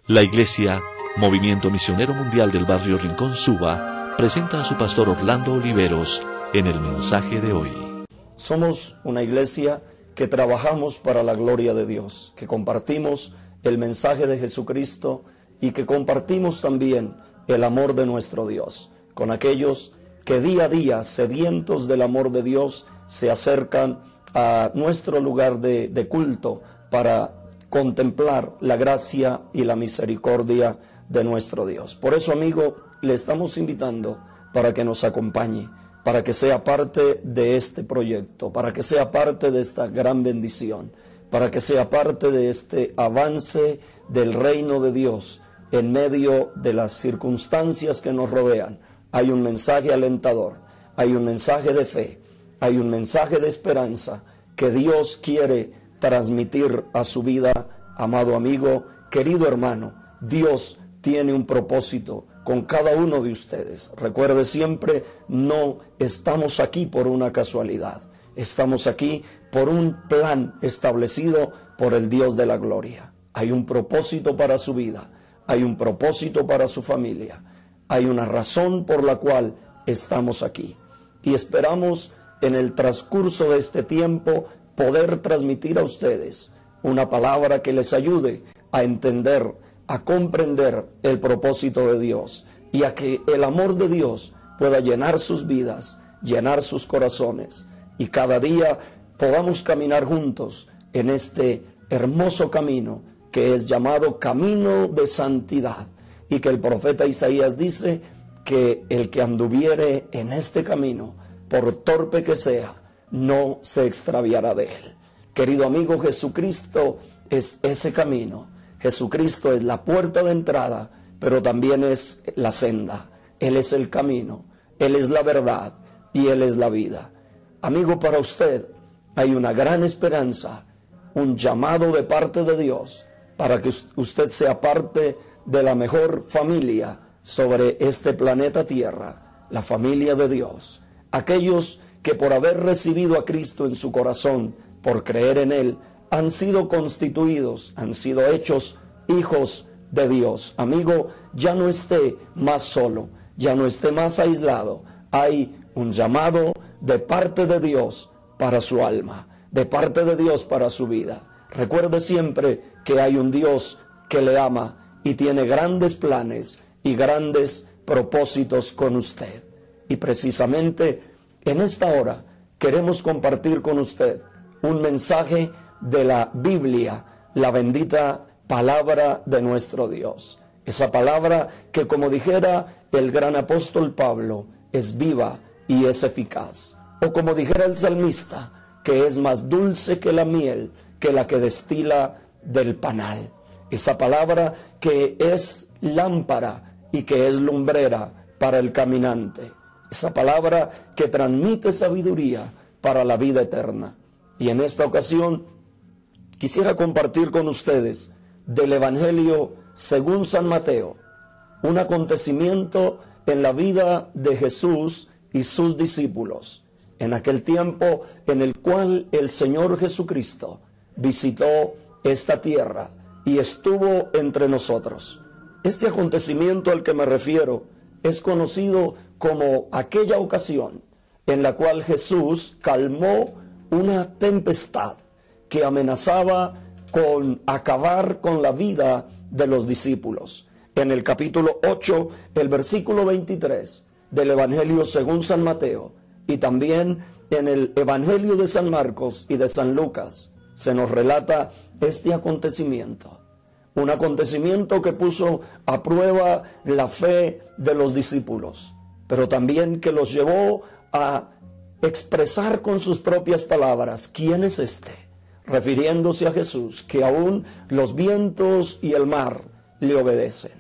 La Iglesia, Movimiento Misionero Mundial del Barrio Rincón Suba, presenta a su pastor Orlando Oliveros en el mensaje de hoy. Somos una iglesia que trabajamos para la gloria de Dios, que compartimos el mensaje de Jesucristo y que compartimos también el amor de nuestro Dios con aquellos que día a día, sedientos del amor de Dios, se acercan a nuestro lugar de culto para contemplar la gracia y la misericordia de nuestro Dios. Por eso, amigo, le estamos invitando para que nos acompañe, para que sea parte de este proyecto, para que sea parte de esta gran bendición, para que sea parte de este avance del reino de Dios en medio de las circunstancias que nos rodean. Hay un mensaje alentador, hay un mensaje de fe, hay un mensaje de esperanza que Dios quiere transmitir a su vida. Amado amigo, querido hermano, Dios tiene un propósito con cada uno de ustedes. Recuerde siempre, no estamos aquí por una casualidad, estamos aquí por un plan establecido por el Dios de la gloria. Hay un propósito para su vida, hay un propósito para su familia, hay una razón por la cual estamos aquí. Y esperamos en el transcurso de este tiempo poder transmitir a ustedes una palabra que les ayude a entender, a comprender el propósito de Dios y a que el amor de Dios pueda llenar sus vidas, llenar sus corazones y cada día podamos caminar juntos en este hermoso camino que es llamado camino de santidad, y que el profeta Isaías dice que el que anduviere en este camino, por torpe que sea, no se extraviará de él. Querido amigo, Jesucristo es ese camino. Jesucristo es la puerta de entrada, pero también es la senda. Él es el camino, Él es la verdad y Él es la vida. Amigo, para usted hay una gran esperanza, un llamado de parte de Dios para que usted sea parte de la mejor familia sobre este planeta Tierra, la familia de Dios. Aquellos que por haber recibido a Cristo en su corazón, por creer en Él, han sido constituidos, han sido hechos hijos de Dios. Amigo, ya no esté más solo, ya no esté más aislado. Hay un llamado de parte de Dios para su alma, de parte de Dios para su vida. Recuerde siempre que hay un Dios que le ama y tiene grandes planes y grandes propósitos con usted. Y precisamente en esta hora queremos compartir con usted un mensaje de la Biblia, la bendita palabra de nuestro Dios. Esa palabra que, como dijera el gran apóstol Pablo, es viva y es eficaz. O como dijera el salmista, que es más dulce que la miel, que la que destila del panal. Esa palabra que es lámpara y que es lumbrera para el caminante. Esa palabra que transmite sabiduría para la vida eterna. Y en esta ocasión quisiera compartir con ustedes del Evangelio según San Mateo, un acontecimiento en la vida de Jesús y sus discípulos, en aquel tiempo en el cual el Señor Jesucristo visitó esta tierra y estuvo entre nosotros. Este acontecimiento al que me refiero es conocido como aquella ocasión en la cual Jesús calmó una tempestad que amenazaba con acabar con la vida de los discípulos. En el capítulo 8, el versículo 23 del Evangelio según San Mateo, y también en el Evangelio de San Marcos y de San Lucas, se nos relata este acontecimiento. Un acontecimiento que puso a prueba la fe de los discípulos, pero también que los llevó a expresar con sus propias palabras, ¿quién es este? Refiriéndose a Jesús, que aún los vientos y el mar le obedecen.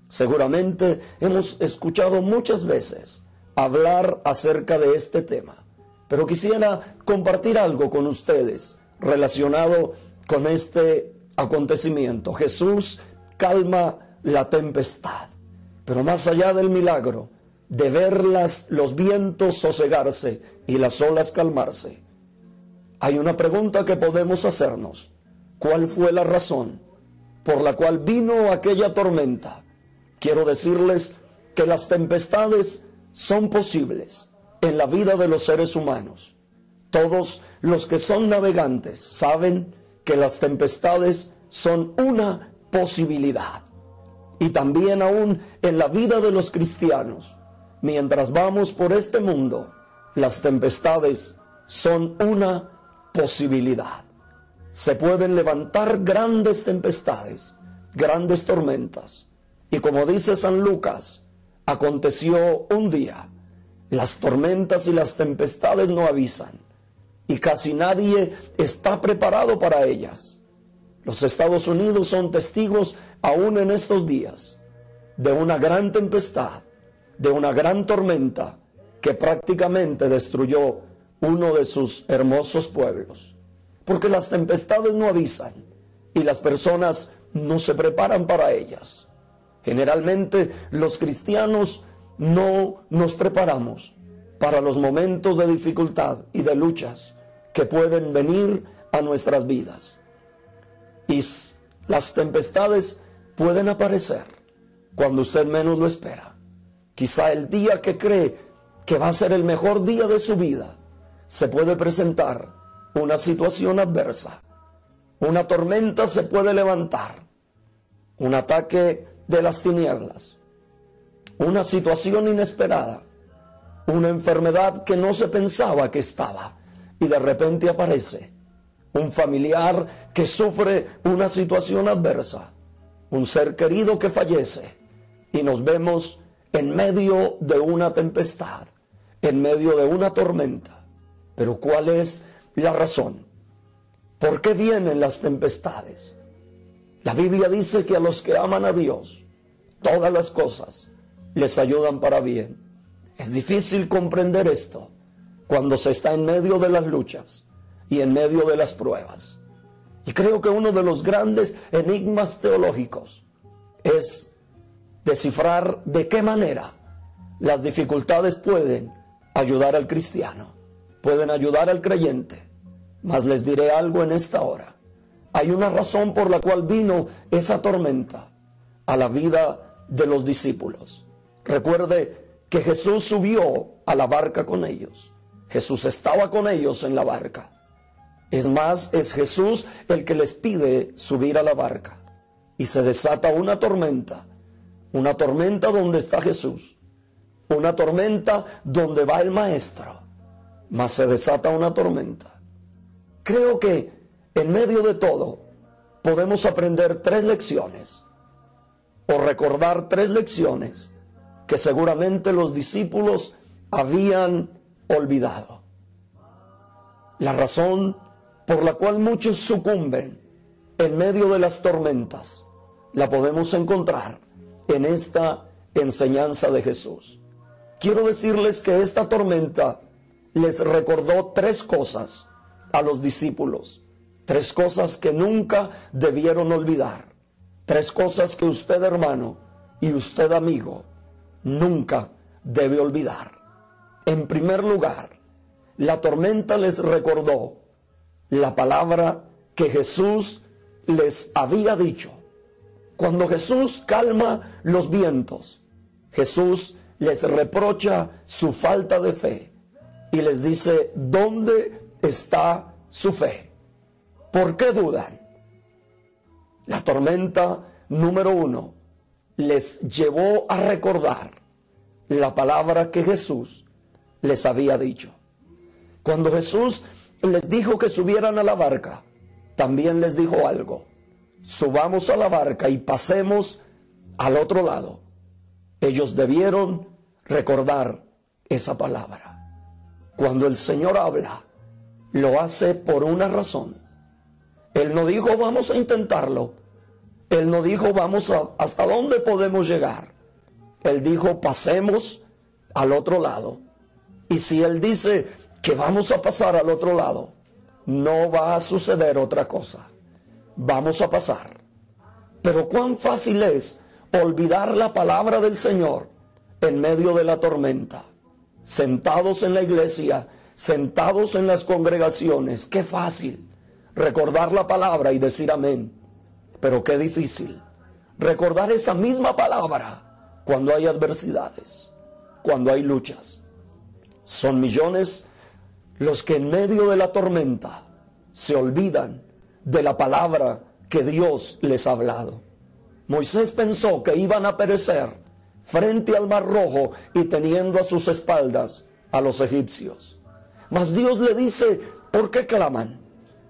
Seguramente hemos escuchado muchas veces hablar acerca de este tema, pero quisiera compartir algo con ustedes relacionado con este acontecimiento. Jesús calma la tempestad, pero más allá del milagro de ver los vientos sosegarse y las olas calmarse, hay una pregunta que podemos hacernos: ¿cuál fue la razón por la cual vino aquella tormenta, quiero decirles que las tempestades son posibles en la vida de los seres humanos. Todos los que son navegantes saben que las tempestades son una posibilidad. Y también aún en la vida de los cristianos, mientras vamos por este mundo, las tempestades son una posibilidad. Se pueden levantar grandes tempestades, grandes tormentas. Y como dice San Lucas, aconteció un día, las tormentas y las tempestades no avisan, y casi nadie está preparado para ellas. Los Estados Unidos son testigos aún en estos días de una gran tempestad, de una gran tormenta que prácticamente destruyó uno de sus hermosos pueblos. Porque las tempestades no avisan y las personas no se preparan para ellas. Generalmente los cristianos no nos preparamos para los momentos de dificultad y de luchas que pueden venir a nuestras vidas. Y las tempestades pueden aparecer cuando usted menos lo espera. Quizá el día que cree que va a ser el mejor día de su vida, se puede presentar una situación adversa. Una tormenta se puede levantar, un ataque de las tinieblas, una situación inesperada, una enfermedad que no se pensaba que estaba y de repente aparece, un familiar que sufre una situación adversa, un ser querido que fallece y nos vemos en medio de una tempestad, en medio de una tormenta. Pero ¿cuál es la razón? ¿Por qué vienen las tempestades? La Biblia dice que a los que aman a Dios, todas las cosas les ayudan para bien. Es difícil comprender esto cuando se está en medio de las luchas y en medio de las pruebas. Y creo que uno de los grandes enigmas teológicos es descifrar de qué manera las dificultades pueden ayudar al cristiano, pueden ayudar al creyente. Mas les diré algo en esta hora. Hay una razón por la cual vino esa tormenta a la vida de los discípulos. Recuerde que Jesús subió a la barca con ellos. Jesús estaba con ellos en la barca. Es más, es Jesús el que les pide subir a la barca. Y se desata una tormenta donde está Jesús, una tormenta donde va el Maestro, mas se desata una tormenta. Creo que en medio de todo podemos aprender 3 lecciones o recordar 3 lecciones que seguramente los discípulos habían olvidado. La razón por la cual muchos sucumben en medio de las tormentas la podemos encontrar en esta enseñanza de Jesús. Quiero decirles que esta tormenta les recordó 3 cosas a los discípulos, 3 cosas que nunca debieron olvidar, 3 cosas que usted, hermano, y usted, amigo, nunca debe olvidar. En primer lugar, la tormenta les recordó la palabra que Jesús les había dicho. Cuando Jesús calma los vientos, Jesús les reprocha su falta de fe y les dice: ¿dónde está su fe? ¿Por qué dudan? La tormenta número 1 les llevó a recordar la palabra que Jesús les había dicho. Cuando Jesús les dijo que subieran a la barca, también les dijo algo: subamos a la barca y pasemos al otro lado. Ellos debieron recordar esa palabra. Cuando el Señor habla, lo hace por una razón. Él no dijo vamos a intentarlo. Él no dijo vamos hasta dónde podemos llegar. Él dijo pasemos al otro lado. Y si Él dice que vamos a pasar al otro lado, no va a suceder otra cosa. Vamos a pasar. Pero cuán fácil es olvidar la palabra del Señor en medio de la tormenta. Sentados en la iglesia, sentados en las congregaciones, qué fácil recordar la palabra y decir amén. Pero qué difícil recordar esa misma palabra cuando hay adversidades, cuando hay luchas. Son millones los que en medio de la tormenta se olvidan de la palabra que Dios les ha hablado. Moisés pensó que iban a perecer frente al Mar Rojo y teniendo a sus espaldas a los egipcios. Mas Dios le dice: ¿por qué claman?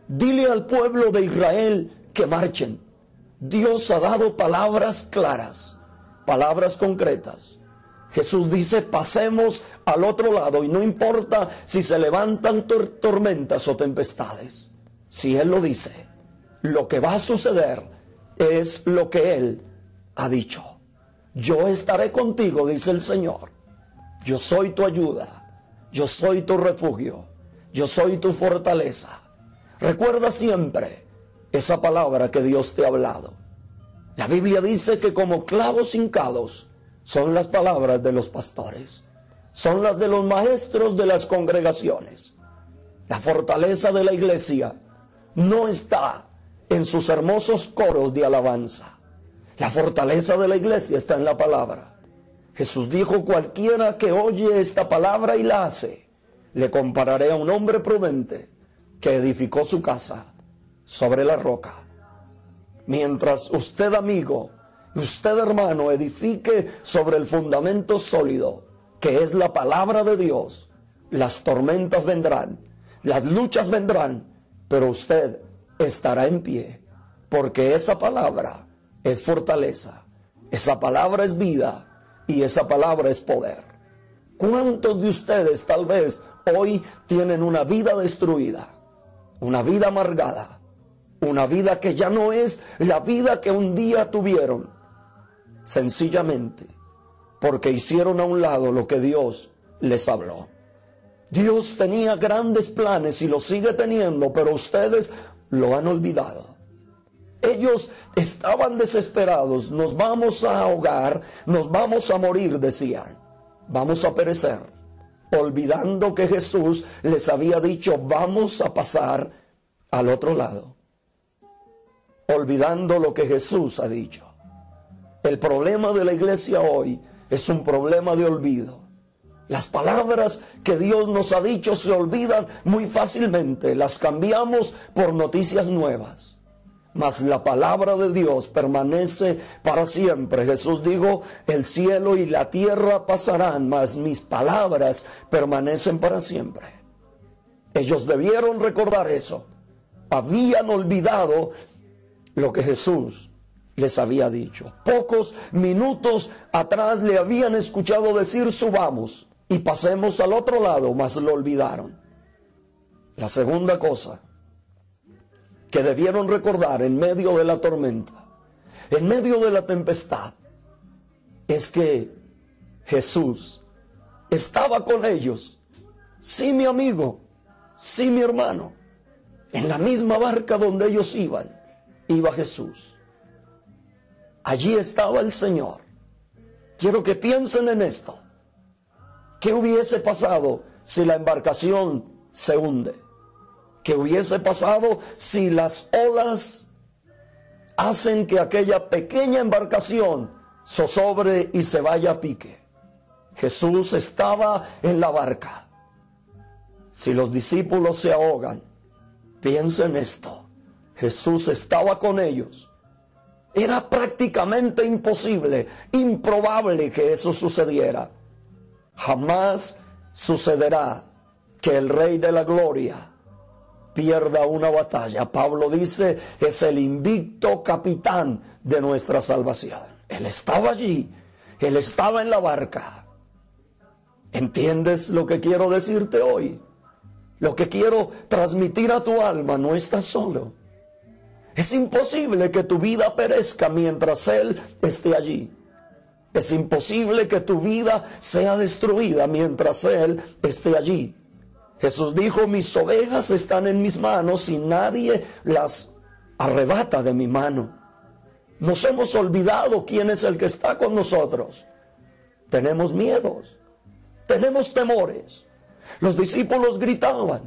Dile al pueblo de Israel que marchen. Dios ha dado palabras claras, palabras concretas. Jesús dice: pasemos al otro lado, y no importa si se levantan tormentas o tempestades. Si Él lo dice, lo que va a suceder es lo que Él ha dicho. Yo estaré contigo, dice el Señor. Yo soy tu ayuda, yo soy tu refugio, yo soy tu fortaleza. Recuerda siempre esa palabra que Dios te ha hablado. La Biblia dice que como clavos hincados son las palabras de los pastores, son las de los maestros de las congregaciones. La fortaleza de la iglesia no está en sus hermosos coros de alabanza. La fortaleza de la iglesia está en la palabra. Jesús dijo: cualquiera que oye esta palabra y la hace, le compararé a un hombre prudente que edificó su casa sobre la roca. Mientras usted, amigo, usted, hermano, edifique sobre el fundamento sólido, que es la palabra de Dios, las tormentas vendrán, las luchas vendrán, pero usted estará en pie, porque esa palabra es fortaleza, esa palabra es vida y esa palabra es poder. ¿Cuántos de ustedes tal vez hoy tienen una vida destruida, una vida amargada, una vida que ya no es la vida que un día tuvieron? Sencillamente porque hicieron a un lado lo que Dios les habló. Dios tenía grandes planes y los sigue teniendo, pero ustedes lo han olvidado. Ellos estaban desesperados: nos vamos a ahogar, nos vamos a morir, decían, vamos a perecer, olvidando que Jesús les había dicho: vamos a pasar al otro lado, olvidando lo que Jesús ha dicho. El problema de la iglesia hoy es un problema de olvido. Las palabras que Dios nos ha dicho se olvidan muy fácilmente, las cambiamos por noticias nuevas. Mas la palabra de Dios permanece para siempre. Jesús dijo: el cielo y la tierra pasarán, mas mis palabras permanecen para siempre. Ellos debieron recordar eso. Habían olvidado lo que Jesús les había dicho. Pocos minutos atrás le habían escuchado decir: subamos y pasemos al otro lado, mas lo olvidaron. La segunda cosa que debieron recordar en medio de la tormenta, en medio de la tempestad, es que Jesús estaba con ellos. Sí, mi amigo, sí, mi hermano, en la misma barca donde ellos iban, iba Jesús. Allí estaba el Señor. Quiero que piensen en esto. ¿Qué hubiese pasado si la embarcación se hunde? ¿Qué hubiese pasado si las olas hacen que aquella pequeña embarcación zozobre y se vaya a pique? Jesús estaba en la barca. Si los discípulos se ahogan, piensen esto: Jesús estaba con ellos. Era prácticamente imposible, improbable que eso sucediera. Jamás sucederá que el Rey de la Gloria pierda una batalla. Pablo dice: es el invicto capitán de nuestra salvación. Él estaba allí, Él estaba en la barca. ¿Entiendes lo que quiero decirte hoy? Lo que quiero transmitir a tu alma: no estás solo. Es imposible que tu vida perezca mientras Él esté allí. Es imposible que tu vida sea destruida mientras Él esté allí. Jesús dijo: mis ovejas están en mis manos y nadie las arrebata de mi mano. Nos hemos olvidado quién es el que está con nosotros. Tenemos miedos, tenemos temores. Los discípulos gritaban: